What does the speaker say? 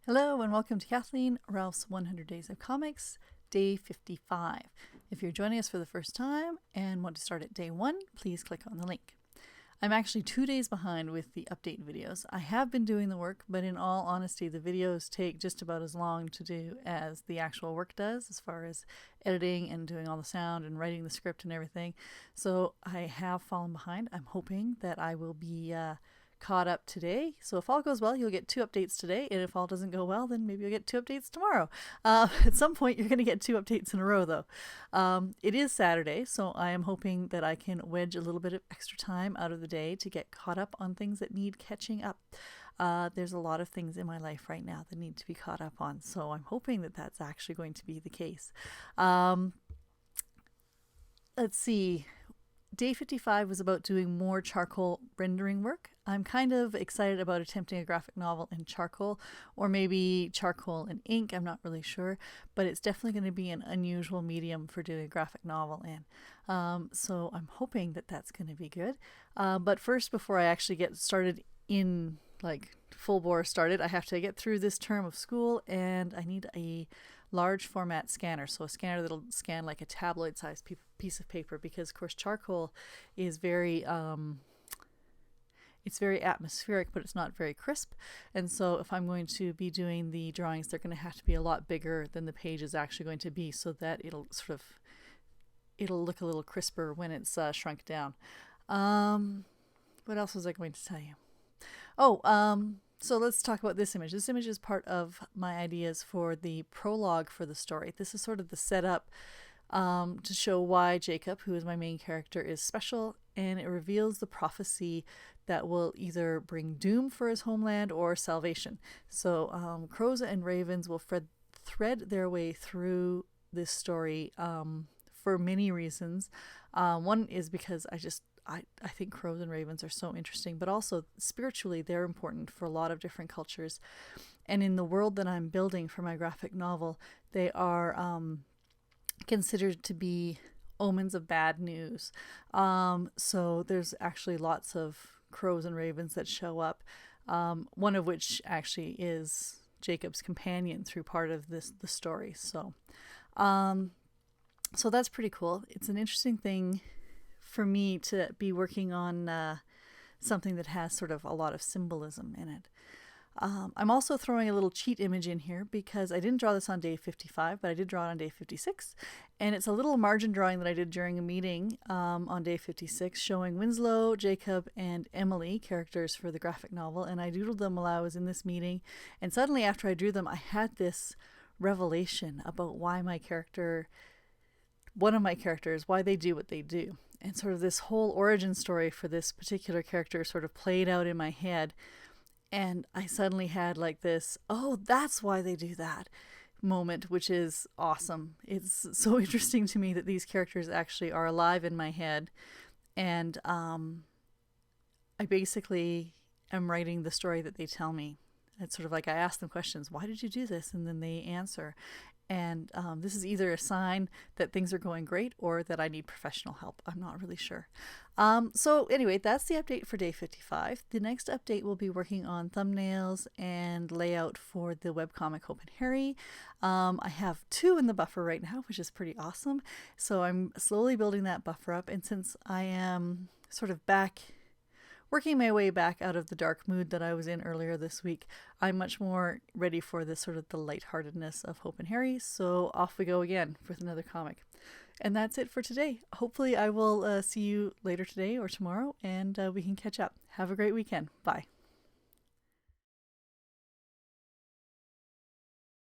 Hello and welcome to Kathleen, Ralph's 100 Days of Comics, day 55. If you're joining us for the first time and want to start at day 1, please click on the link. I'm actually 2 days behind with the update videos. I have been doing the work, but in all honesty, the videos take just about as long to do as the actual work does, as far as editing and doing all the sound and writing the script and everything. So I have fallen behind. I'm hoping that I will be caught up today. So if all goes well, you'll get 2 updates today, and if all doesn't go well, then maybe you'll get 2 updates tomorrow. At some point, you're going to get 2 updates in a row, though. It is Saturday, so I am hoping that I can wedge a little bit of extra time out of the day to get caught up on things that need catching up. There's a lot of things in my life right now that need to be caught up on, so I'm hoping that that's actually going to be the case. Let's see. Day 55 was about doing more charcoal rendering work. I'm kind of excited about attempting a graphic novel in charcoal, or maybe charcoal and ink, I'm not really sure, but it's definitely going to be an unusual medium for doing a graphic novel in. So I'm hoping that that's going to be good. But first, before I actually get started in full bore started, I have to get through this term of school, and I need a large format scanner, so a scanner that'll scan like a tabloid sized piece of paper, because of course charcoal is very it's very atmospheric, but it's not very crisp, and so if I'm going to be doing the drawings, they're going to have to be a lot bigger than the page is actually going to be, so that it'll look a little crisper when it's shrunk down. What else was I going to tell you? So let's talk about this image. This image is part of my ideas for the prologue for the story. This is sort of the setup to show why Jacob, who is my main character, is special, and it reveals the prophecy that will either bring doom for his homeland or salvation. So crows and ravens will thread their way through this story for many reasons. One is because I think crows and ravens are so interesting, but also spiritually they're important for a lot of different cultures. And in the world that I'm building for my graphic novel, they are considered to be omens of bad news. So there's actually lots of crows and ravens that show up, one of which actually is Jacob's companion through part of the story. So that's pretty cool. It's an interesting thing for me to be working on something that has sort of a lot of symbolism in it. I'm also throwing a little cheat image in here because I didn't draw this on day 55, but I did draw it on day 56. And it's a little margin drawing that I did during a meeting on day 56 showing Winslow, Jacob, and Emily, characters for the graphic novel. And I doodled them while I was in this meeting. And suddenly after I drew them, I had this revelation about why one of my characters, why they do what they do. And sort of this whole origin story for this particular character sort of played out in my head. And I suddenly had like this, oh, that's why they do that moment, which is awesome. It's so interesting to me that these characters actually are alive in my head. And I basically am writing the story that they tell me. It's sort of like I ask them questions, why did you do this? And then they answer. And this is either a sign that things are going great or that I need professional help. I'm not really sure. So anyway, that's the update for day 55. The next update will be working on thumbnails and layout for the webcomic Hope and Harry. I have 2 in the buffer right now, which is pretty awesome. So I'm slowly building that buffer up. And since I am sort of working my way back out of the dark mood that I was in earlier this week, I'm much more ready for this sort of the lightheartedness of Hope and Harry. So off we go again with another comic. And that's it for today. Hopefully I will see you later today or tomorrow, and we can catch up. Have a great weekend. Bye.